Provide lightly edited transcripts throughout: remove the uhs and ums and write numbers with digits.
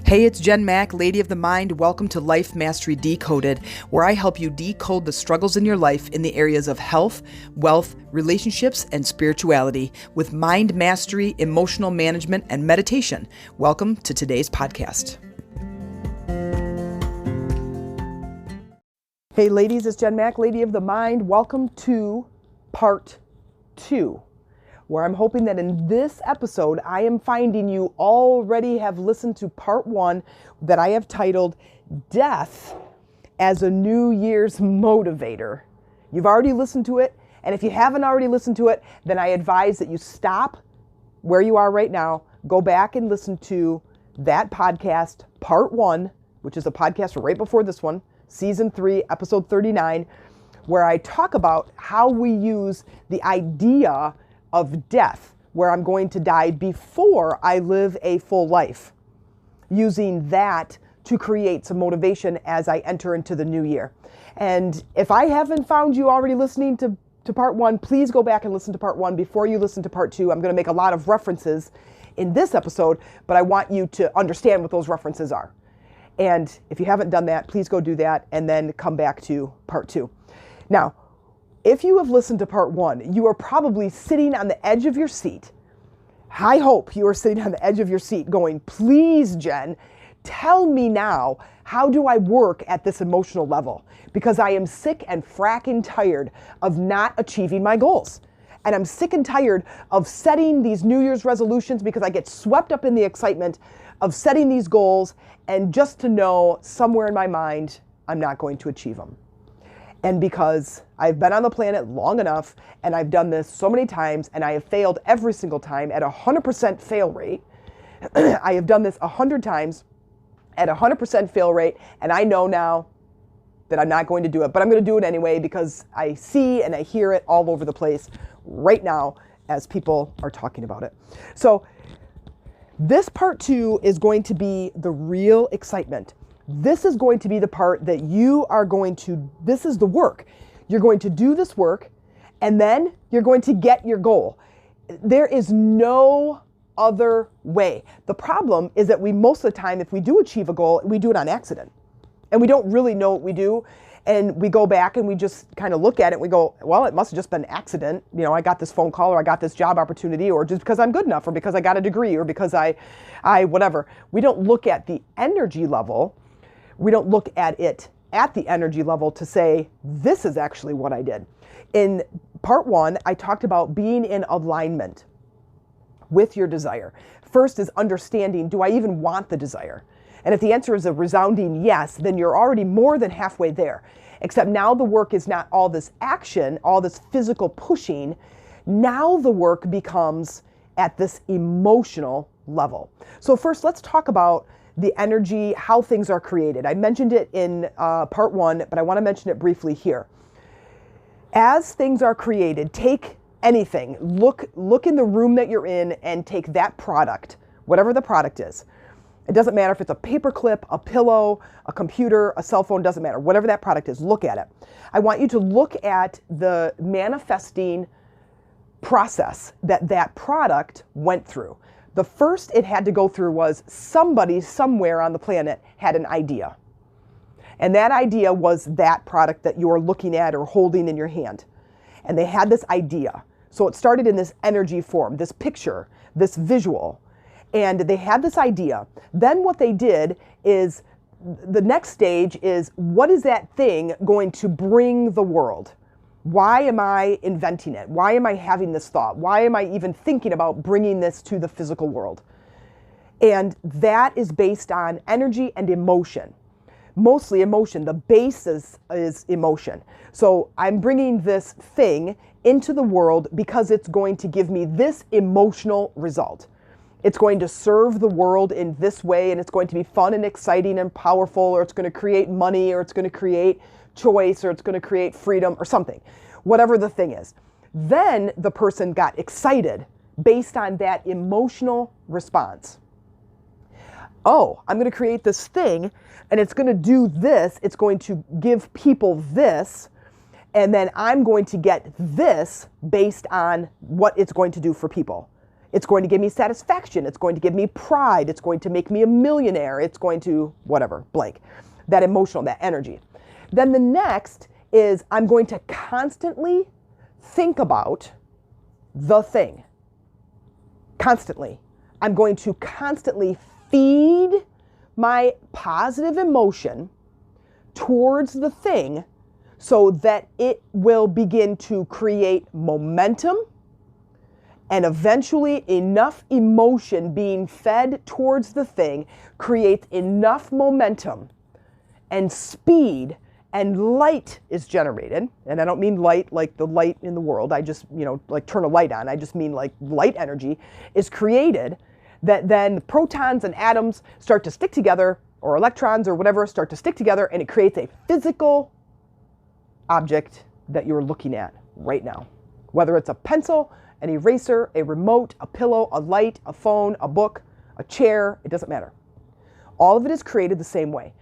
Hey, it's Jen Mack, Lady of the Mind. Welcome to Life Mastery Decoded, where I help you decode the struggles in your life in the areas of health, wealth, relationships, and spirituality with mind mastery, emotional management, and meditation. Welcome to today's podcast. Hey, ladies, it's Jen Mack, Lady of the Mind. Welcome to part 2. Where I'm hoping that in this episode, I am finding you already have listened to part 1 that I have titled Death as a New Year's Motivator. You've already listened to it, and if you haven't already listened to it, then I advise that you stop where you are right now, go back and listen to that podcast, part 1, which is a podcast right before this one, season 3, episode 39, where I talk about how we use the idea of death, where I'm going to die before I live a full life, using that to create some motivation as I enter into the new year. And if I haven't found you already listening to part 1, please go back and listen to part 1 before you listen to part 2. I'm going to make a lot of references in this episode, but I want you to understand what those references are. And if you haven't done that, please go do that and then come back to part 2. Now, if you have listened to part 1, you are probably sitting on the edge of your seat. I hope you are sitting on the edge of your seat going, please, Jen, tell me now, how do I work at this emotional level? Because I am sick and fracking tired of not achieving my goals. And I'm sick and tired of setting these New Year's resolutions because I get swept up in the excitement of setting these goals and just to know somewhere in my mind, I'm not going to achieve them. And because I've been on the planet long enough and I've done this so many times and I have failed every single time at 100% fail rate. I have done this 100 times at 100% fail rate, and I know now that I'm not going to do it, but I'm going to do it anyway because I see and I hear it all over the place right now as people are talking about it. So this part 2 is going to be the real excitement. This is going to be the part that you are going to, this is the work. You're going to do this work and then you're going to get your goal. There is no other way. The problem is that we, most of the time, if we do achieve a goal, we do it on accident. And we don't really know what we do. And we go back and we just kind of look at it and we go, well, it must have just been an accident. You know, I got this phone call or I got this job opportunity or just because I'm good enough or because I got a degree or because I whatever. We don't look at the energy level. We don't look at it at the energy level to say, this is actually what I did. In part 1, I talked about being in alignment with your desire. First is understanding, do I even want the desire? And if the answer is a resounding yes, then you're already more than halfway there. Except now the work is not all this action, all this physical pushing. Now the work becomes at this emotional level. So first, let's talk about the energy, how things are created. I mentioned it in part 1, but I want to mention it briefly here. As things are created, take anything, look in the room that you're in and take that product, whatever the product is. It doesn't matter if it's a paper clip, a pillow, a computer, a cell phone, doesn't matter. Whatever that product is, look at it. I want you to look at the manifesting process that that product went through. The first it had to go through was somebody somewhere on the planet had an idea. And that idea was that product that you're looking at or holding in your hand. And they had this idea. So it started in this energy form, this picture, this visual. And they had this idea. Then what they did is, the next stage is, what is that thing going to bring the world? Why am I inventing it? Why am I having this thought? Why am I even thinking about bringing this to the physical world? And that is based on energy and emotion. Mostly emotion. The basis is emotion. So I'm bringing this thing into the world because it's going to give me this emotional result. It's going to serve the world in this way, and it's going to be fun and exciting and powerful, or it's going to create money, or it's going to create choice, or it's going to create freedom or something, whatever the thing is. Then the person got excited based on that emotional response. Oh, I'm going to create this thing and it's going to do this. It's going to give people this. And then I'm going to get this based on what it's going to do for people. It's going to give me satisfaction. It's going to give me pride. It's going to make me a millionaire. It's going to whatever, blank. That emotional, that energy. Then the next is I'm going to constantly think about the thing. Constantly. I'm going to constantly feed my positive emotion towards the thing so that it will begin to create momentum, and eventually enough emotion being fed towards the thing creates enough momentum and speed, and light is generated. And I don't mean light like the light in the world. I just, like turn a light on. I just mean like light energy is created, that then protons and atoms start to stick together, or electrons or whatever start to stick together, and it creates a physical object that you're looking at right now. Whether it's a pencil, an eraser, a remote, a pillow, a light, a phone, a book, a chair, it doesn't matter. All of it is created the same way.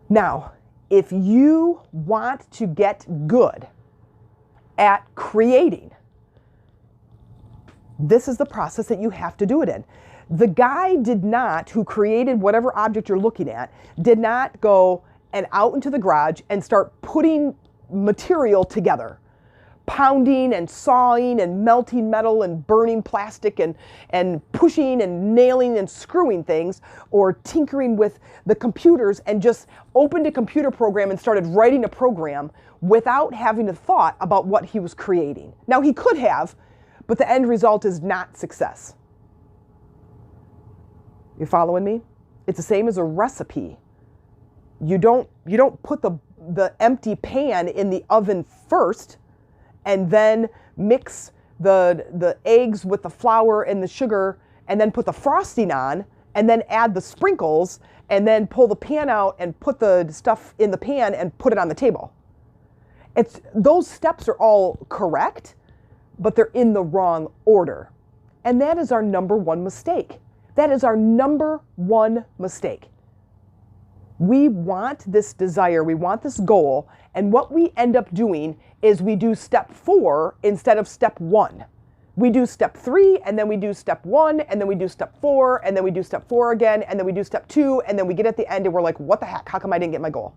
Now, if you want to get good at creating, this is the process that you have to do it in. The guy who created whatever object you're looking at, did not go and out into the garage and start putting material together, pounding and sawing and melting metal and burning plastic and pushing and nailing and screwing things, or tinkering with the computers and just opened a computer program and started writing a program without having a thought about what he was creating. Now, he could have, but the end result is not success. You following me? It's the same as a recipe. You don't put the empty pan in the oven first and then mix the eggs with the flour and the sugar and then put the frosting on and then add the sprinkles and then pull the pan out and put the stuff in the pan and put it on the table. Those steps are all correct, but they're in the wrong order. And that is our number one mistake. That is our number one mistake. We want this desire, we want this goal, and what we end up doing is we do step 4 instead of step 1. We do step 3, and then we do step 1, and then we do step 4, and then we do step 4 again, and then we do step 2, and then we get at the end and we're like, what the heck, how come I didn't get my goal?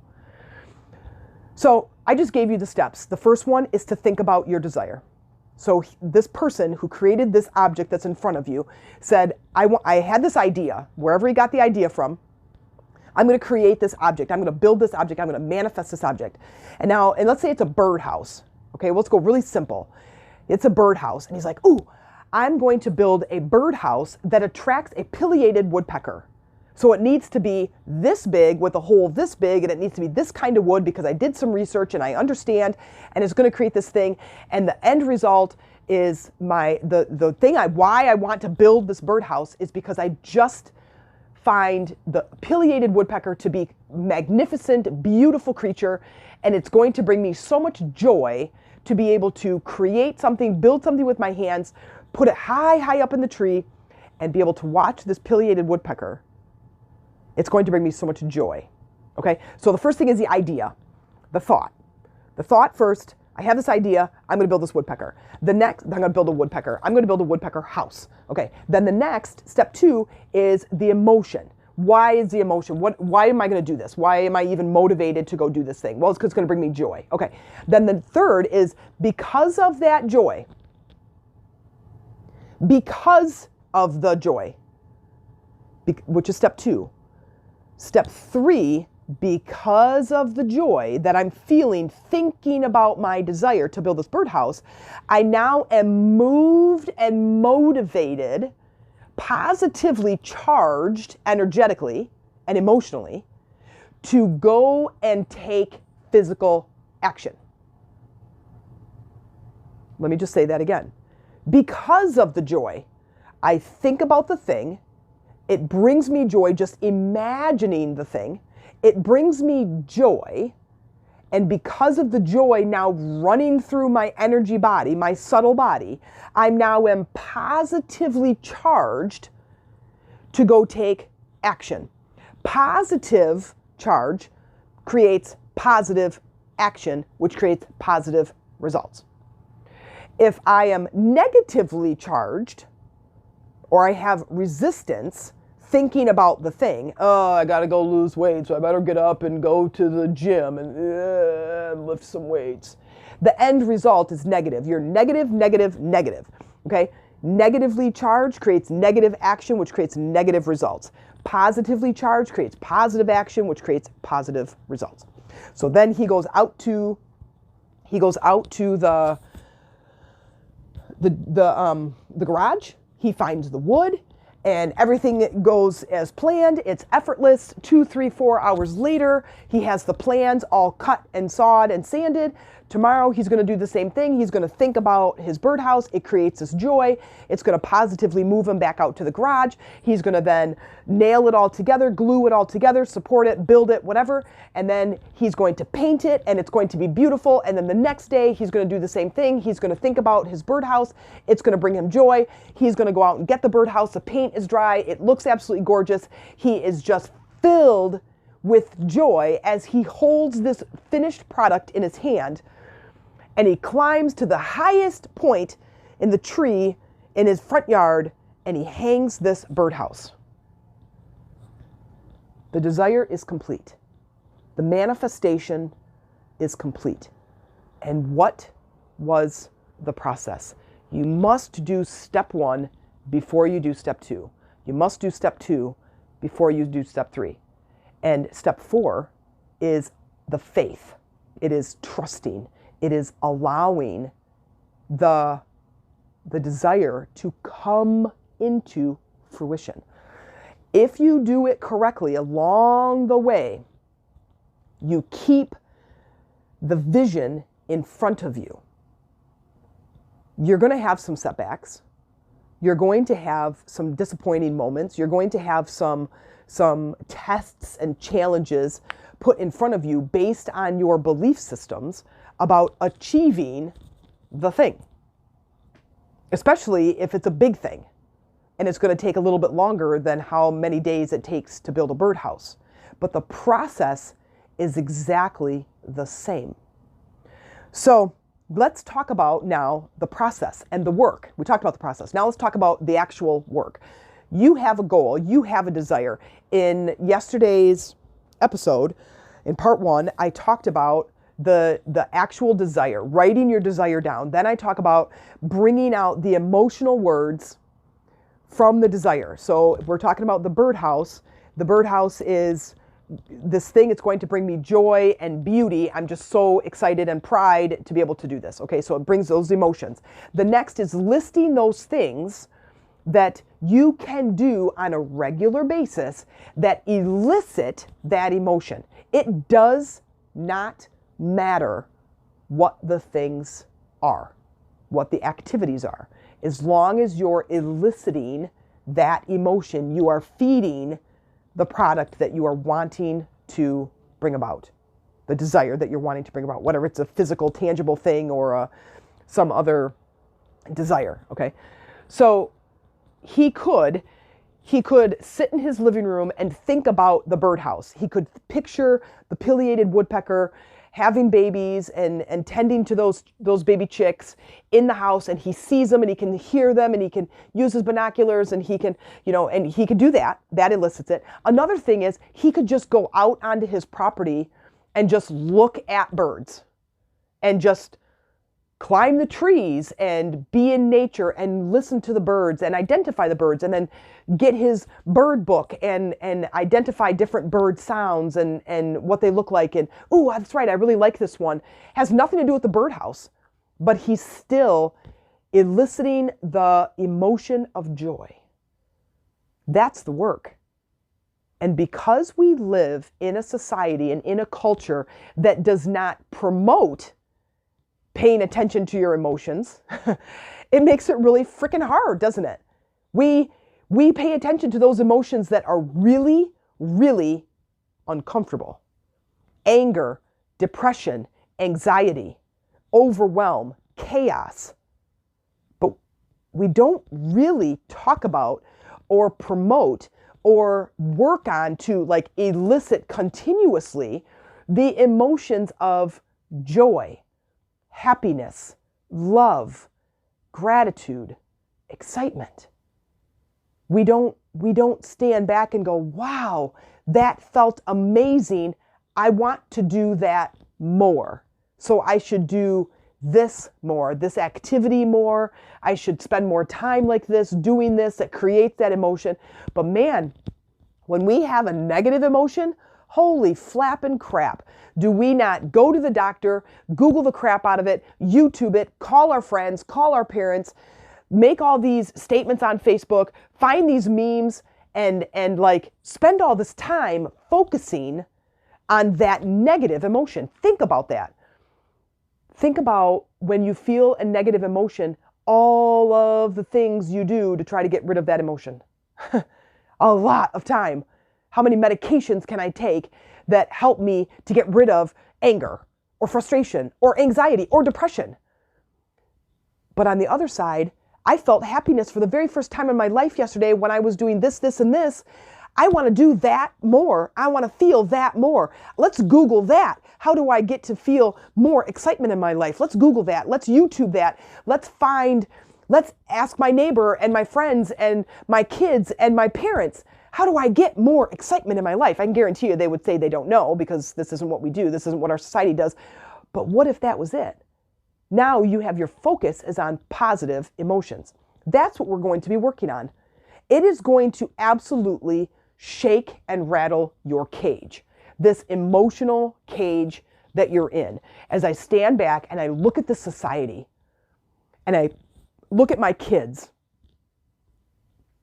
So I just gave you the steps. The first one is to think about your desire. So this person who created this object that's in front of you said, I had this idea, wherever he got the idea from, I'm going to create this object. I'm going to build this object. I'm going to manifest this object. And let's say it's a birdhouse. Okay, well, let's go really simple. It's a birdhouse. And he's like, ooh, I'm going to build a birdhouse that attracts a pileated woodpecker. So it needs to be this big with a hole this big, and it needs to be this kind of wood because I did some research and I understand, and it's going to create this thing. And the end result is why I want to build this birdhouse is because I just find the pileated woodpecker to be magnificent, beautiful creature, and it's going to bring me so much joy to be able to create something, build something with my hands, put it high, high up in the tree, and be able to watch this pileated woodpecker. It's going to bring me so much joy. Okay, so the first thing is the idea, the thought. The thought first, I have this idea, I'm going to build this woodpecker. The next, I'm going to build a woodpecker. I'm going to build a woodpecker house. Okay, then the next, step 2, is the emotion. Why is the emotion? Why am I going to do this? Why am I even motivated to go do this thing? Well, it's because it's going to bring me joy. Okay, then the third is because of that joy, because of the joy, which is step 2. Step 3, because of the joy that I'm feeling thinking about my desire to build this birdhouse, I now am moved and motivated, positively charged energetically and emotionally to go and take physical action. Let me just say that again. Because of the joy, I think about the thing. It brings me joy just imagining the thing. It brings me joy. And because of the joy now running through my energy body, my subtle body, I now am positively charged to go take action. Positive charge creates positive action, which creates positive results. If I am negatively charged, or I have resistance thinking about the thing. Oh, I got to go lose weight, so I better get up and go to the gym and lift some weights. The end result is negative. You're negative, negative, negative. Okay? Negatively charged creates negative action, which creates negative results. Positively charged creates positive action, which creates positive results. So then he goes out to the garage. He finds the wood, and everything goes as planned. It's effortless. 2, 3, 4 hours later, he has the plans all cut and sawed and sanded. Tomorrow, he's going to do the same thing. He's going to think about his birdhouse. It creates this joy. It's going to positively move him back out to the garage. He's going to then nail it all together, glue it all together, support it, build it, whatever. And then he's going to paint it, and it's going to be beautiful. And then the next day, he's going to do the same thing. He's going to think about his birdhouse. It's going to bring him joy. He's going to go out and get the birdhouse. The paint is dry. It looks absolutely gorgeous. He is just filled with joy as he holds this finished product in his hand. And he climbs to the highest point in the tree in his front yard, and he hangs this birdhouse. The desire is complete. The manifestation is complete. And what was the process? You must do step 1 before you do step 2. You must do step 2 before you do step 3. And step 4 is the faith. It is trusting. It is allowing the desire to come into fruition. If you do it correctly along the way, you keep the vision in front of you. You're going to have some setbacks. You're going to have some disappointing moments. You're going to have some tests and challenges put in front of you based on your belief systems about achieving the thing, especially if it's a big thing and it's going to take a little bit longer than how many days it takes to build a birdhouse. But the process is exactly the same. So let's talk about now the process and the work. We talked about the process. Now let's talk about the actual work. You have a goal. You have a desire. In yesterday's episode, in part 1, I talked about the actual desire, writing your desire down. Then I talk about bringing out the emotional words from the desire. So if we're talking about the birdhouse is this thing. It's going to bring me joy and beauty. I'm just so excited and pride to be able to do this. Okay, so it brings those emotions. The next is listing those things that you can do on a regular basis that elicit that emotion. It does not matter what the things are, what the activities are. As long as you're eliciting that emotion, you are feeding the product that you are wanting to bring about, the desire that you're wanting to bring about, whether it's a physical, tangible thing or some other desire, okay? So he could sit in his living room and think about the birdhouse. He could picture the pileated woodpecker having babies and tending to those baby chicks in the house, and he sees them and he can hear them and he can use his binoculars and he can, and he can do that. That elicits it. Another thing is he could just go out onto his property and just look at birds and just climb the trees and be in nature and listen to the birds and identify the birds, and then get his bird book and identify different bird sounds and what they look like. And, oh, that's right, I really like this one. Has nothing to do with the birdhouse, but he's still eliciting the emotion of joy. That's the work. And because we live in a society and in a culture that does not promote paying attention to your emotions, it makes it really freaking hard, doesn't it? We pay attention to those emotions that are really, really uncomfortable. Anger, depression, anxiety, overwhelm, chaos. But we don't really talk about or promote or work on to elicit continuously the emotions of joy, happiness, love, gratitude, excitement. We don't stand back and go, wow, that felt amazing. I want to do that more. So I should do this more, this activity more. I should spend more time like this, doing this that creates that emotion. But man, when we have a negative emotion, holy flapping crap. Do we not go to the doctor, Google the crap out of it, YouTube it, call our friends, call our parents, make all these statements on Facebook, find these memes, and like spend all this time focusing on that negative emotion. Think about that. Think about when you feel a negative emotion, all of the things you do to try to get rid of that emotion. A lot of time. How many medications can I take that help me to get rid of anger or frustration or anxiety or depression? But on the other side, I felt happiness for the very first time in my life yesterday when I was doing this, this, and this. I want to do that more. I want to feel that more. Let's Google that. How do I get to feel more excitement in my life? Let's Google that. Let's YouTube that. Let's ask my neighbor and my friends and my kids and my parents. How do I get more excitement in my life? I can guarantee you they would say they don't know because this isn't what we do. This isn't what our society does. But what if that was it? Now you have your focus is on positive emotions. That's what we're going to be working on. It is going to absolutely shake and rattle your cage, this emotional cage that you're in. As I stand back and I look at the society and I look at my kids,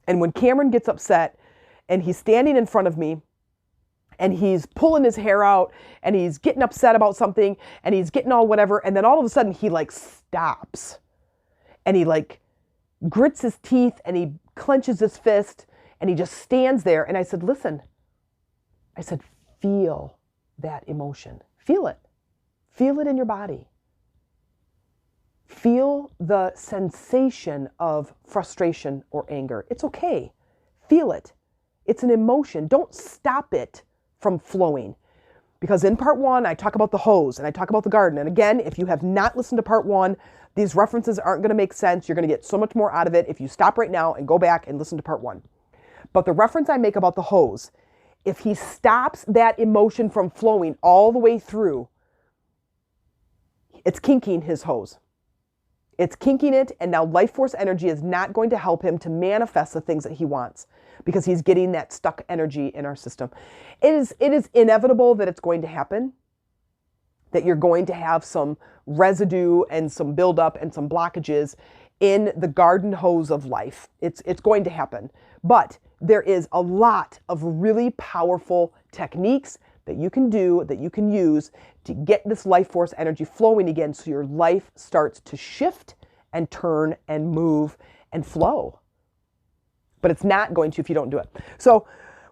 and when Cameron gets upset and he's standing in front of me and he's pulling his hair out and he's getting upset about something and he's getting all whatever, and then all of a sudden he like stops and he like grits his teeth and he clenches his fist and he just stands there. And I said, listen, I said, feel that emotion. Feel it. Feel it in your body. Feel the sensation of frustration or anger. It's okay. Feel it. It's an emotion. Don't stop it from flowing. Because in part one, I talk about the hose and I talk about the garden. And again, if you have not listened to part one, these references aren't going to make sense. You're going to get so much more out of it if you stop right now and go back and listen to part one. But the reference I make about the hose, if he stops that emotion from flowing all the way through, it's kinking his hose. It's kinking it, and now life force energy is not going to help him to manifest the things that he wants because he's getting that stuck energy in our system. It is inevitable that it's going to happen, that you're going to have some residue and some buildup and some blockages in the garden hose of life. It's going to happen. But there is a lot of really powerful techniques that you can do, that you can use to get this life force energy flowing again so your life starts to shift and turn and move and flow. But it's not going to if you don't do it. So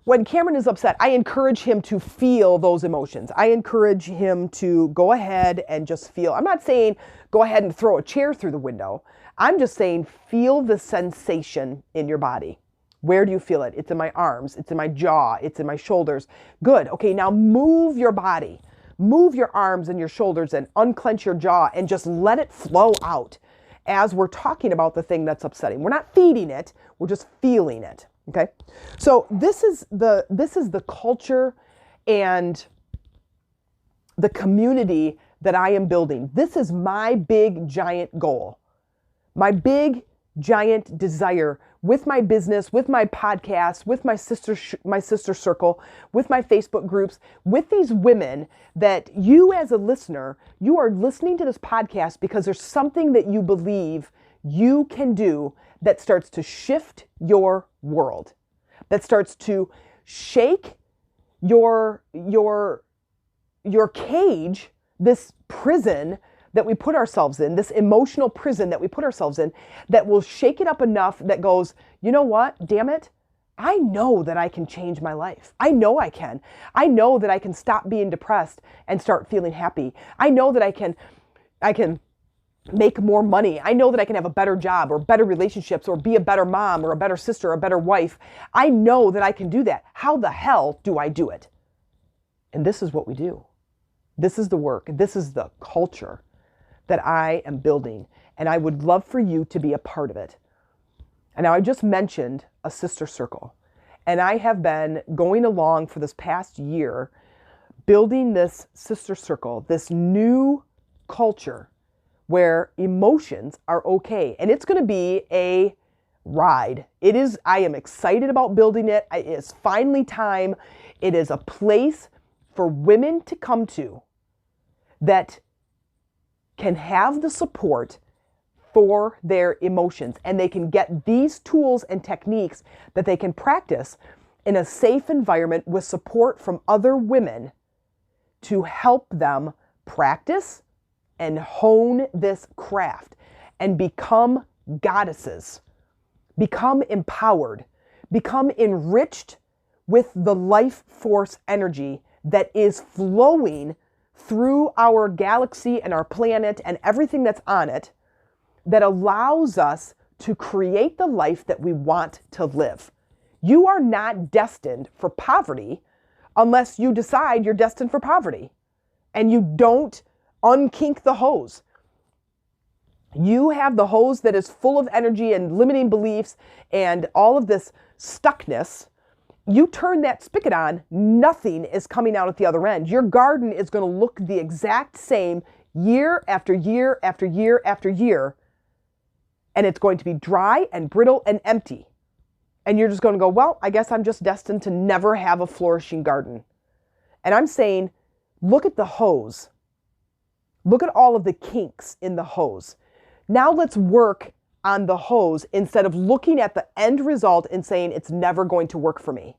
when Cameron is upset, I encourage him to feel those emotions. I encourage him to go ahead and just feel. I'm not saying go ahead and throw a chair through the window. I'm just saying feel the sensation in your body. Where do you feel it? It's in my arms. It's in my jaw. It's in my shoulders. Good. Okay, now move your body. Move your arms and your shoulders and unclench your jaw and just let it flow out as we're talking about the thing that's upsetting. We're not feeding it. We're just feeling it. Okay? So this is the culture and the community that I am building. This is my big giant goal. My big giant desire with my business, with my podcast, with my sister circle, with my Facebook groups, with these women that you as a listener, you are listening to this podcast because there's something that you believe you can do that starts to shift your world, that starts to shake your cage, this prison that we put ourselves in, this emotional prison that we put ourselves in, that will shake it up enough that goes, you know what, damn it, I know that I can change my life. I know I can. I know that I can stop being depressed and start feeling happy. I know that I can make more money. I know that I can have a better job or better relationships or be a better mom or a better sister or a better wife. I know that I can do that. How the hell do I do it? And this is what we do. This is the work. This is the culture that I am building, and I would love for you to be a part of it. And now I just mentioned a sister circle. And I have been going along for this past year, building this sister circle, this new culture where emotions are okay. And it's going to be a ride. I am excited about building it. It is finally time. It is a place for women to come to that can have the support for their emotions, and they can get these tools and techniques that they can practice in a safe environment with support from other women to help them practice and hone this craft and become goddesses, become empowered, become enriched with the life force energy that is flowing through our galaxy and our planet and everything that's on it, that allows us to create the life that we want to live. You are not destined for poverty unless you decide you're destined for poverty and you don't unkink the hose. You have the hose that is full of energy and limiting beliefs and all of this stuckness. You turn that spigot on, nothing is coming out at the other end. Your garden is going to look the exact same year after year after year after year. And it's going to be dry and brittle and empty. And you're just going to go, well, I guess I'm just destined to never have a flourishing garden. And I'm saying, look at the hose. Look at all of the kinks in the hose. Now let's work on the hose instead of looking at the end result and saying it's never going to work for me.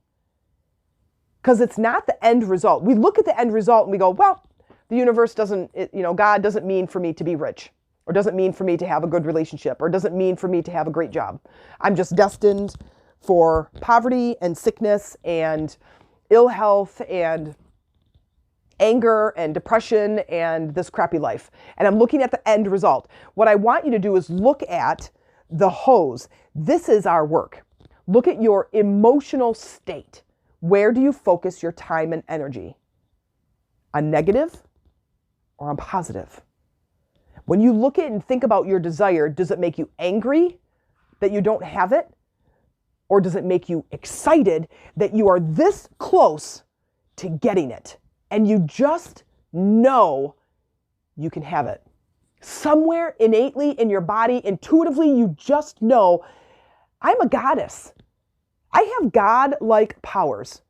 Because it's not the end result. We look at the end result and we go, well, the universe doesn't, God doesn't mean for me to be rich, or doesn't mean for me to have a good relationship, or doesn't mean for me to have a great job. I'm just destined for poverty and sickness and ill health and anger and depression and this crappy life. And I'm looking at the end result. What I want you to do is look at the hose. This is our work. Look at your emotional state. Where do you focus your time and energy? On negative or on positive? When you look at and think about your desire, does it make you angry that you don't have it? Or does it make you excited that you are this close to getting it? And you just know you can have it. Somewhere innately in your body, intuitively, you just know, I'm a goddess. I have God-like powers.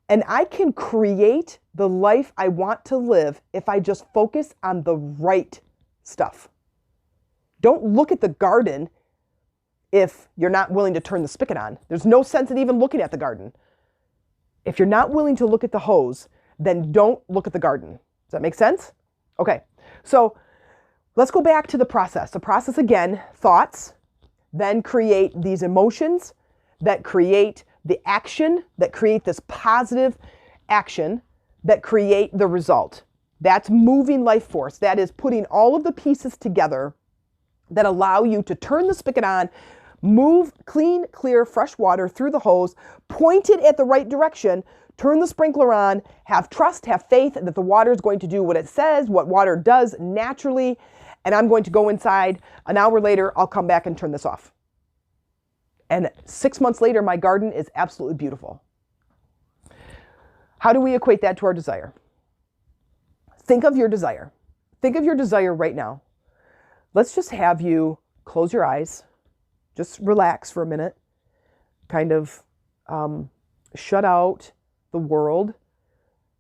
And I can create the life I want to live if I just focus on the right stuff. Don't look at the garden if you're not willing to turn the spigot on. There's no sense in even looking at the garden. If you're not willing to look at the hose, then don't look at the garden. Does that make sense? Okay, so let's go back to the process. The process again, thoughts, then create these emotions that create the action, that create this positive action, that create the result. That's moving life force. That is putting all of the pieces together that allow you to turn the spigot on, move clean, clear, fresh water through the hose, point it at the right direction, turn the sprinkler on, have trust, have faith that the water is going to do what it says, what water does naturally, and I'm going to go inside. An hour later, I'll come back and turn this off. And 6 months later, my garden is absolutely beautiful. How do we equate that to our desire? Think of your desire. Think of your desire right now. Let's just have you close your eyes. Just relax for a minute. Kind of shut out the world,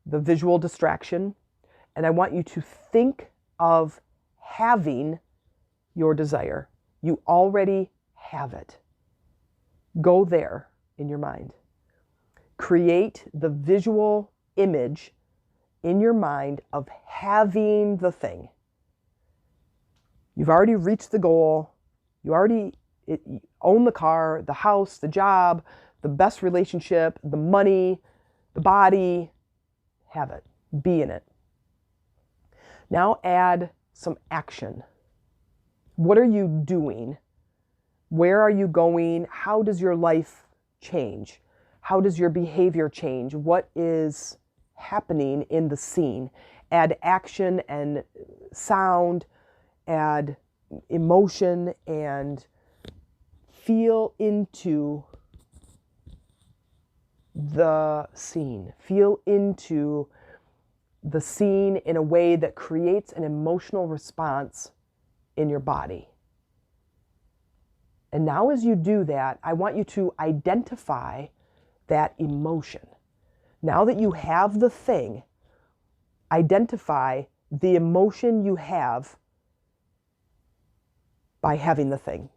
the visual distraction. And I want you to think of having your desire. You already have it. Go there in your mind. Create the visual image in your mind of having the thing. You've already reached the goal. You already own the car, the house, the job, the best relationship, the money, the body. Have it. Be in it. Now add some action. What are you doing? Where are you going? How does your life change? How does your behavior change? What is happening in the scene? Add action and sound, add emotion and feel into the scene. Feel into the scene in a way that creates an emotional response in your body. And now as you do that, I want you to identify that emotion. Now that you have the thing, identify the emotion you have by having the thing.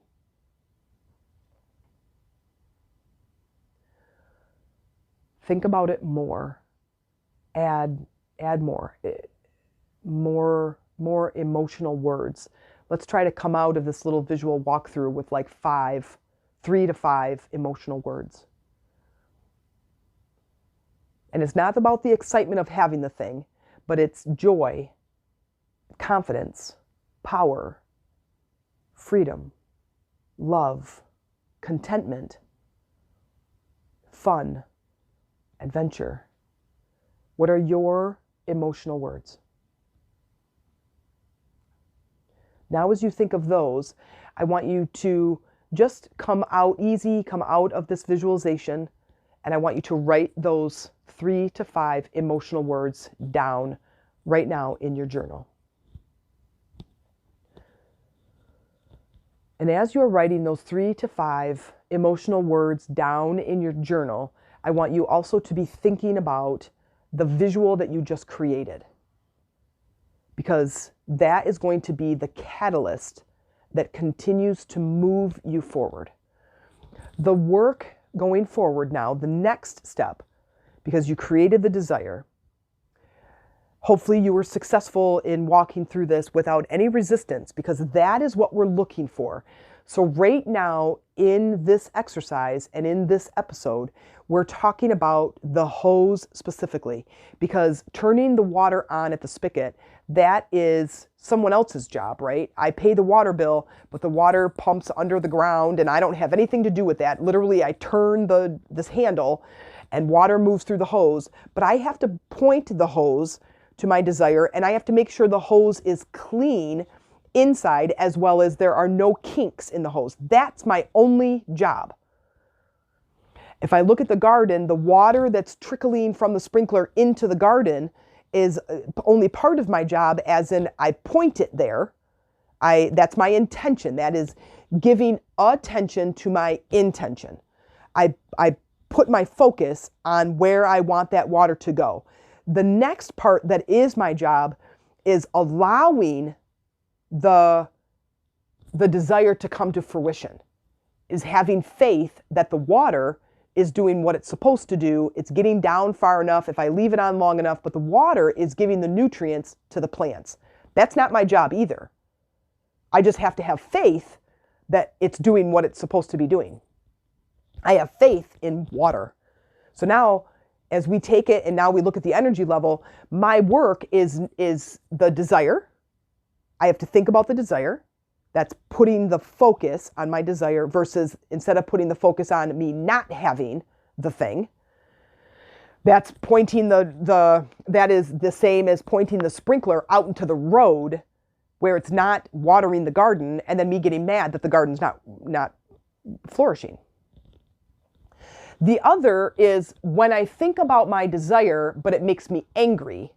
Think about it more. Add more emotional words. Let's try to come out of this little visual walkthrough with like 3 to 5 emotional words. And it's not about the excitement of having the thing, but it's joy, confidence, power, freedom, love, contentment, fun, adventure. What are your emotional words? Now, as you think of those, I want you to just come out of this visualization, and I want you to write those 3 to 5 emotional words down right now in your journal. And as you're writing those 3 to 5 emotional words down in your journal, I want you also to be thinking about the visual that you just created, because that is going to be the catalyst that continues to move you forward. The work going forward now, the next step, because you created the desire, hopefully you were successful in walking through this without any resistance, because that is what we're looking for. So right now in this exercise and in this episode, we're talking about the hose specifically, because turning the water on at the spigot, that is someone else's job, right? I pay the water bill, but the water pumps under the ground and I don't have anything to do with that. Literally, I turn this handle and water moves through the hose, but I have to point the hose to my desire, and I have to make sure the hose is clean inside, as well as there are no kinks in the hose. That's my only job. If I look at the garden, the water that's trickling from the sprinkler into the garden is only part of my job, as in I point it there. That's my intention. That is giving attention to my intention. I put my focus on where I want that water to go. The next part that is my job is allowing the desire to come to fruition, is having faith that the water is doing what it's supposed to do. It's getting down far enough if I leave it on long enough, but the water is giving the nutrients to the plants. That's not my job either. I just have to have faith that it's doing what it's supposed to be doing. I have faith in water. So now, as we take it and now we look at the energy level, my work is the desire. I have to think about the desire. That's putting the focus on my desire versus instead of putting the focus on me not having the thing. That's pointing that is the same as pointing the sprinkler out into the road where it's not watering the garden, and then me getting mad that the garden's not flourishing. The other is when I think about my desire, but it makes me angry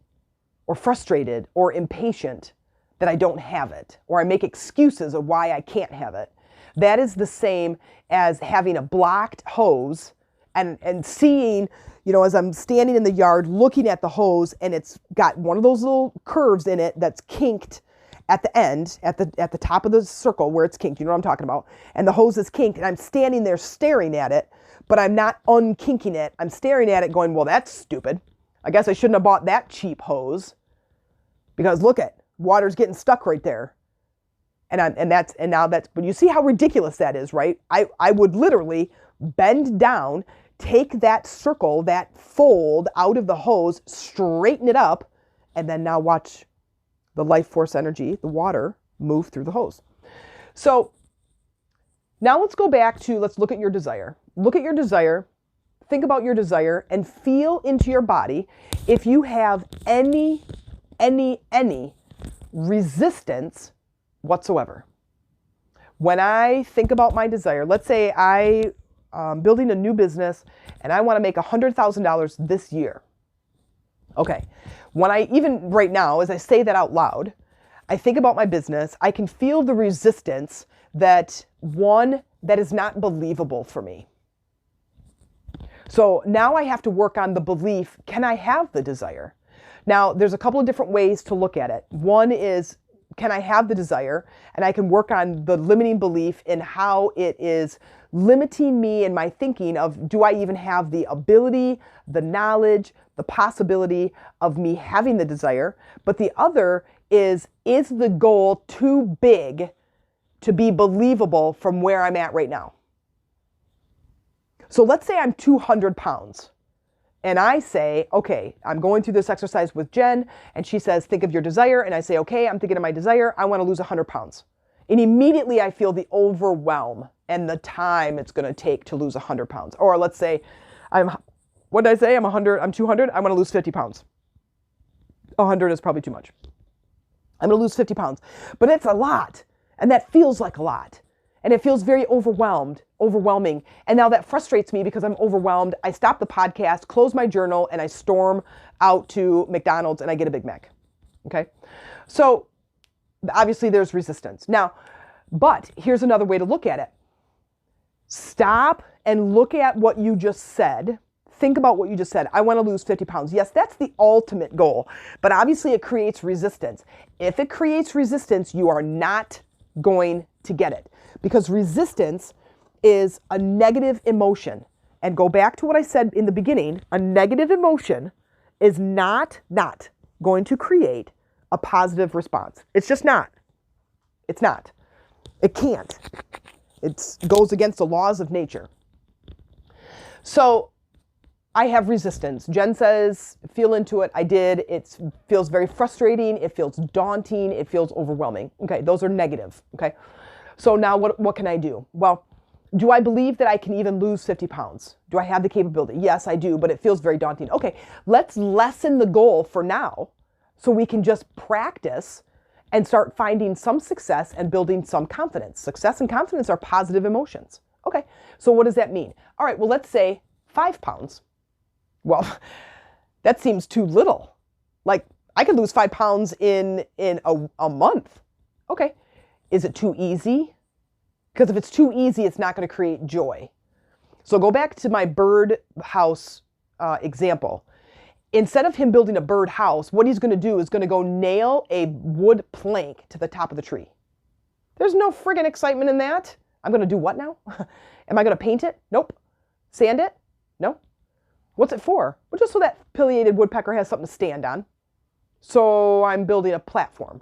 or frustrated or impatient that I don't have it, or I make excuses of why I can't have it. That is the same as having a blocked hose and seeing, as I'm standing in the yard looking at the hose, and it's got one of those little curves in it that's kinked at the end, at the top of the circle where it's kinked, you know what I'm talking about, and the hose is kinked, and I'm standing there staring at it, but I'm not unkinking it. I'm staring at it going, well, that's stupid. I guess I shouldn't have bought that cheap hose, because look at, water's getting stuck right there. But you see how ridiculous that is, right? I would literally bend down, take that circle, that fold out of the hose, straighten it up, and then now watch the life force energy, the water, move through the hose. So now let's go back to, let's look at your desire. Look at your desire, think about your desire, and feel into your body if you have any resistance whatsoever. When I think about my desire, let's say I'm building a new business and I want to make $100,000 this year. Okay. When I, even right now, as I say that out loud, I think about my business, I can feel the resistance that is not believable for me. So now I have to work on the belief, can I have the desire? Now, there's a couple of different ways to look at it. One is, can I have the desire? And I can work on the limiting belief in how it is limiting me in my thinking of, do I even have the ability, the knowledge, the possibility of me having the desire? But the other is the goal too big to be believable from where I'm at right now? So let's say I'm 200 pounds. And I say, okay, I'm going through this exercise with Jen, and she says, think of your desire. And I say, okay, I'm thinking of my desire. I want to lose 100 pounds. And immediately I feel the overwhelm and the time it's going to take to lose 100 pounds. Or let's say, what did I say? I'm 200. I want to lose 50 pounds. 100 is probably too much. I'm going to lose 50 pounds. But it's a lot. And that feels like a lot. And it feels very overwhelming. And now that frustrates me because I'm overwhelmed. I stop the podcast, close my journal, and I storm out to McDonald's and I get a Big Mac. Okay? So obviously there's resistance. Now, but here's another way to look at it. Stop and look at what you just said. Think about what you just said. I want to lose 50 pounds. Yes, that's the ultimate goal. But obviously it creates resistance. If it creates resistance, you are not going to get it. Because resistance is a negative emotion. And go back to what I said in the beginning, a negative emotion is not going to create a positive response. It's just not. It's not. It can't. It goes against the laws of nature. So I have resistance. Jen says, feel into it. I did. It feels very frustrating. It feels daunting. It feels overwhelming. Okay, those are negative. Okay. So now what can I do? Well, do I believe that I can even lose 50 pounds? Do I have the capability? Yes, I do, but it feels very daunting. Okay, let's lessen the goal for now so we can just practice and start finding some success and building some confidence. Success and confidence are positive emotions. Okay, so what does that mean? All right, well, let's say 5 pounds. Well, that seems too little. Like, I could lose 5 pounds in a month. Okay. Is it too easy? Because if it's too easy, it's not going to create joy. So go back to my bird house example. Instead of him building a bird house, what he's going to do is going to go nail a wood plank to the top of the tree. There's no friggin' excitement in that. I'm going to do what now? Am I going to paint it? Nope. Sand it? No. What's it for? Well, just so that pileated woodpecker has something to stand on. So I'm building a platform.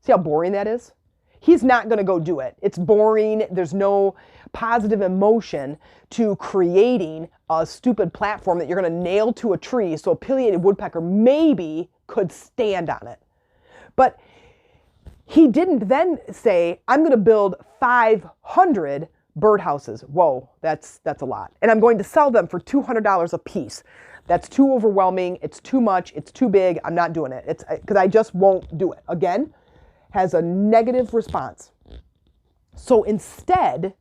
See how boring that is? He's not going to go do it. It's boring. There's no positive emotion to creating a stupid platform that you're going to nail to a tree so a pileated woodpecker maybe could stand on it. But he didn't then say, I'm going to build 500 birdhouses. Whoa, that's a lot. And I'm going to sell them for $200 a piece. That's too overwhelming. It's too much. It's too big. I'm not doing it. It's because I just won't do it. Again, has a negative response. So instead,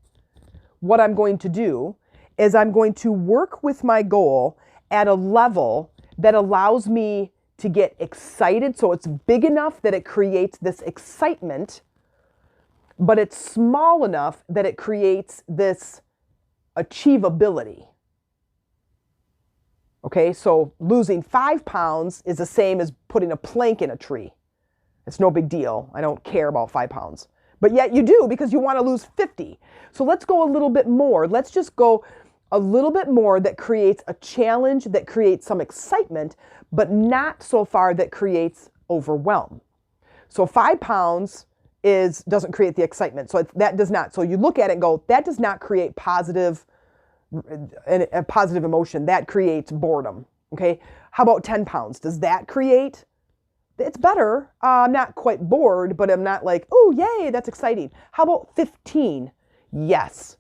what I'm going to do is I'm going to work with my goal at a level that allows me to get excited. So it's big enough that it creates this excitement, but it's small enough that it creates this achievability. Okay, so losing 5 pounds is the same as putting a plank in a tree. It's no big deal. I don't care about 5 pounds. But yet you do because you want to lose 50. So let's go a little bit more. Let's just go a little bit more that creates a challenge, that creates some excitement, but not so far that creates overwhelm. So 5 pounds doesn't create the excitement. So that does not. So you look at it and go, that does not create a positive emotion. That creates boredom. Okay. How about 10 pounds? Does that create? It's better. I'm not quite bored, but I'm not like, oh, yay, that's exciting. How about 15? Yes.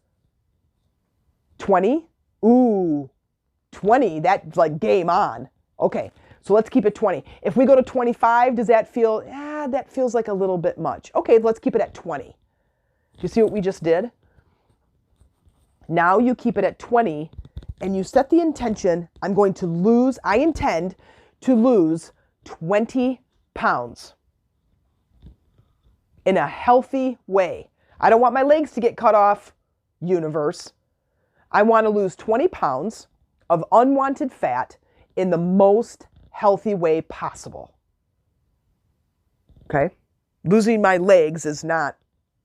20? Ooh, 20, that's like game on. Okay, so let's keep it 20. If we go to 25, does that feel, that feels like a little bit much. Okay, let's keep it at 20. you see what we just did? Now you keep it at 20 and you set the intention, I intend to lose 20 pounds in a healthy way. I don't want my legs to get cut off, universe. I want to lose 20 pounds of unwanted fat in the most healthy way possible. Okay? Losing my legs is not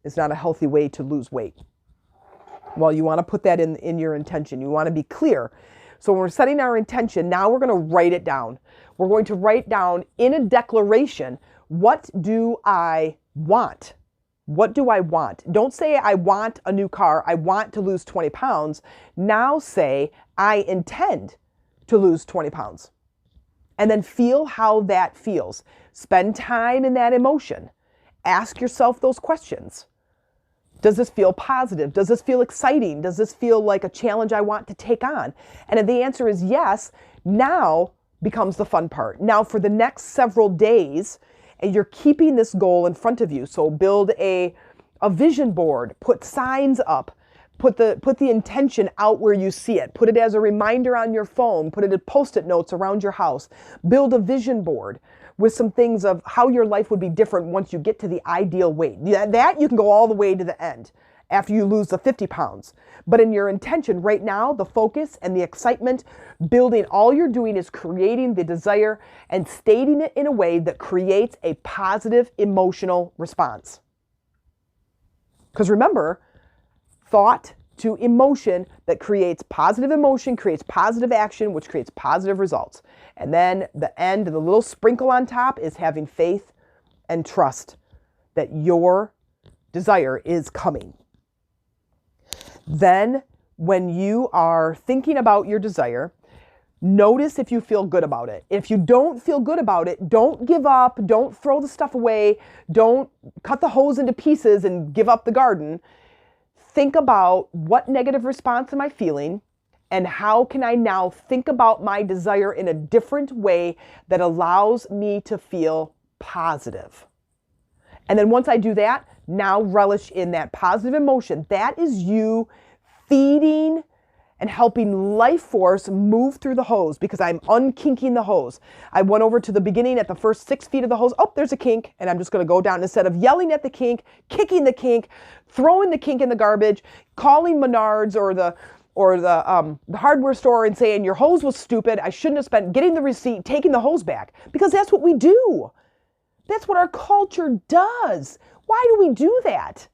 a healthy way to lose weight. Well, you want to put that in your intention. You want to be clear. So when we're setting our intention, now we're going to write it down. We're going to write down in a declaration, what do I want? What do I want? Don't say I want a new car. I want to lose 20 pounds. Now say I intend to lose 20 pounds. And then feel how that feels. Spend time in that emotion. Ask yourself those questions. Does this feel positive? Does this feel exciting? Does this feel like a challenge I want to take on? And if the answer is yes, now becomes the fun part. Now for the next several days, and you're keeping this goal in front of you. So build a vision board, put signs up, put the intention out where you see it, put it as a reminder on your phone, put it in Post-it notes around your house, build a vision board with some things of how your life would be different once you get to the ideal weight. That you can go all the way to the end after you lose the 50 pounds. But in your intention right now, the focus and the excitement, building, all you're doing is creating the desire and stating it in a way that creates a positive emotional response. Because remember, thought to emotion that creates positive emotion, creates positive action, which creates positive results. And then the end, the little sprinkle on top is having faith and trust that your desire is coming. Then when you are thinking about your desire, notice if you feel good about it. If you don't feel good about it, don't give up, don't throw the stuff away, don't cut the hose into pieces and give up the garden. Think about what negative response am I feeling and how can I now think about my desire in a different way that allows me to feel positive. And then once I do that, now relish in that positive emotion. That is you feeding and helping life force move through the hose because I'm unkinking the hose. I went over to the beginning at the first 6 feet of the hose. Oh, there's a kink. And I'm just going to go down instead of yelling at the kink, kicking the kink, throwing the kink in the garbage, calling Menards or the hardware store and saying your hose was stupid. I shouldn't have spent getting the receipt, taking the hose back because that's what we do. That's what our culture does. Why do we do that?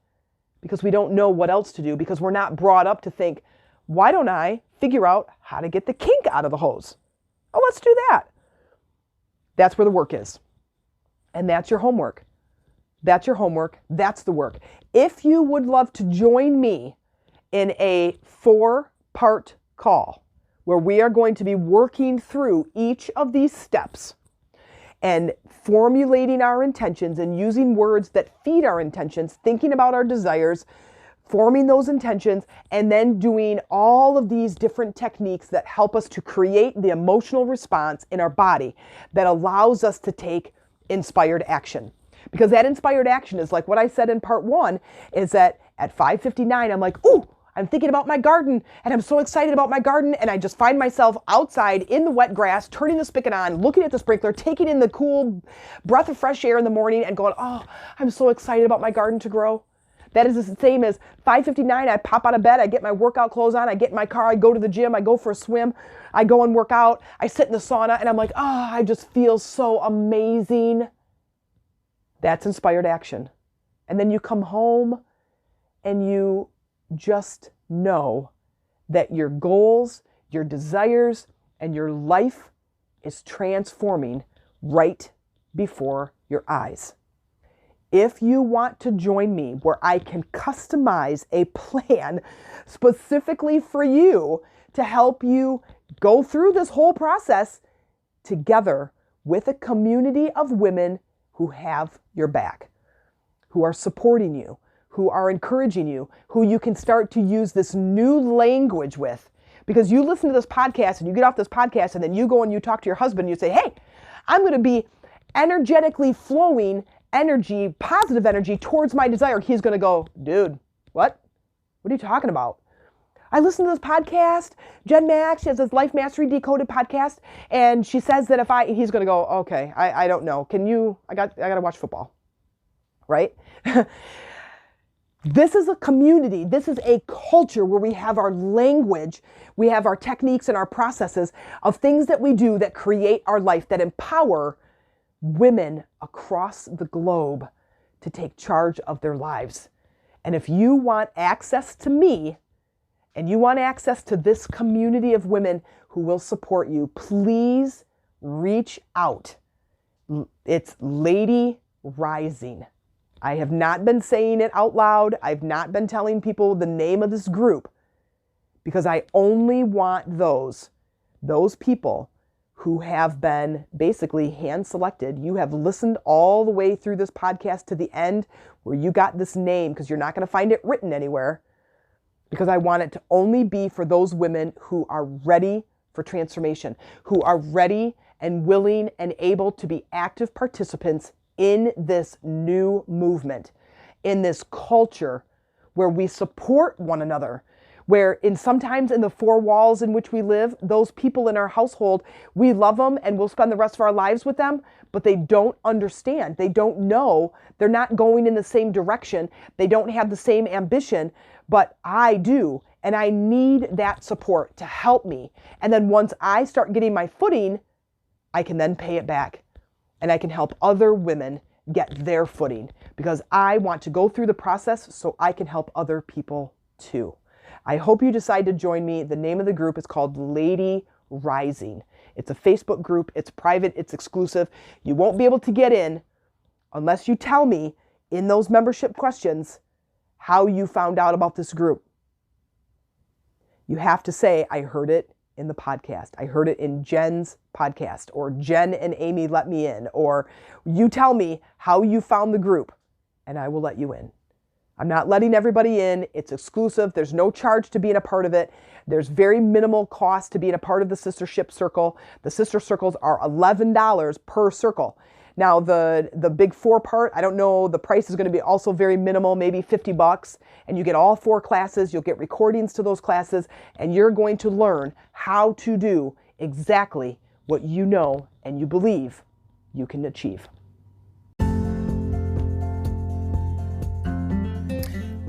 Because we don't know what else to do because we're not brought up to think, why don't I figure out how to get the kink out of the hose? Oh, let's do that. That's where the work is. And that's your homework. That's your homework. That's the work. If you would love to join me in a 4-part call where we are going to be working through each of these steps and formulating our intentions and using words that feed our intentions, thinking about our desires, forming those intentions, and then doing all of these different techniques that help us to create the emotional response in our body that allows us to take inspired action. Because that inspired action is like what I said in part 1, is that at 5:59, I'm like, ooh, I'm thinking about my garden and I'm so excited about my garden. And I just find myself outside in the wet grass, turning the spigot on, looking at the sprinkler, taking in the cool breath of fresh air in the morning and going, oh, I'm so excited about my garden to grow. That is the same as 5:59, I pop out of bed, I get my workout clothes on, I get in my car, I go to the gym, I go for a swim, I go and work out, I sit in the sauna and I'm like, oh, I just feel so amazing. That's inspired action. And then you come home and you just know that your goals, your desires, and your life is transforming right before your eyes. If you want to join me where I can customize a plan specifically for you to help you go through this whole process together with a community of women who have your back, who are supporting you, who are encouraging you, who you can start to use this new language with. Because you listen to this podcast and you get off this podcast and then you go and you talk to your husband and you say, hey, I'm going to be energetically flowing energy, positive energy towards my desire. He's going to go, dude, What? What are you talking about? I listen to this podcast. Jen Max, she has this Life Mastery Decoded podcast, and she says that he's going to go, okay, I don't know. I got to watch football, right? This is a community. This is a culture where we have our language, we have our techniques and our processes of things that we do that create our life, that empower women across the globe to take charge of their lives. And if you want access to me and you want access to this community of women who will support you, please reach out. It's Lady Rising. I have not been saying it out loud. I've not been telling people the name of this group because I only want those people who have been basically hand selected. You have listened all the way through this podcast to the end where you got this name, because you're not going to find it written anywhere, because I want it to only be for those women who are ready for transformation, who are ready and willing and able to be active participants in this new movement, in this culture where we support one another, where sometimes in the four walls in which we live, those people in our household, we love them and we'll spend the rest of our lives with them, but they don't understand. They don't know. They're not going in the same direction. They don't have the same ambition, but I do. And I need that support to help me. And then once I start getting my footing, I can then pay it back. And I can help other women get their footing, because I want to go through the process so I can help other people too. I hope you decide to join me. The name of the group is called Lady Rising. It's a Facebook group. It's private. It's exclusive. You won't be able to get in unless you tell me in those membership questions how you found out about this group. You have to say, I heard it in the podcast. I heard it in Jen's podcast, or Jen and Amy let me in, or you tell me how you found the group and I will let you in. I'm not letting everybody in. It's exclusive. There's no charge to being a part of it. There's very minimal cost to being a part of the Sistership Circle. The sister circles are $11 per circle. Now the big 4 part, I don't know, the price is going to be also very minimal, maybe $50, and you get all 4 classes. You'll get recordings to those classes, and you're going to learn how to do exactly what you know and you believe you can achieve.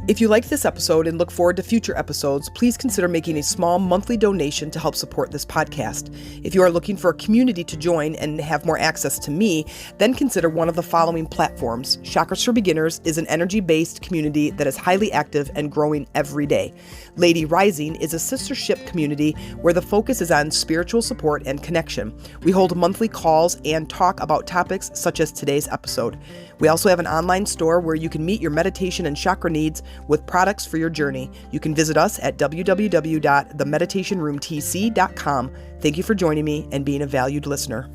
If you liked this episode and look forward to future episodes, please consider making a small monthly donation to help support this podcast. If you are looking for a community to join and have more access to me, then consider one of the following platforms. Chakras for Beginners is an energy-based community that is highly active and growing every day. Lady Rising is a sistership community where the focus is on spiritual support and connection. We hold monthly calls and talk about topics such as today's episode. We also have an online store where you can meet your meditation and chakra needs with products for your journey. You can visit us at www.themeditationroomtc.com. Thank you for joining me and being a valued listener.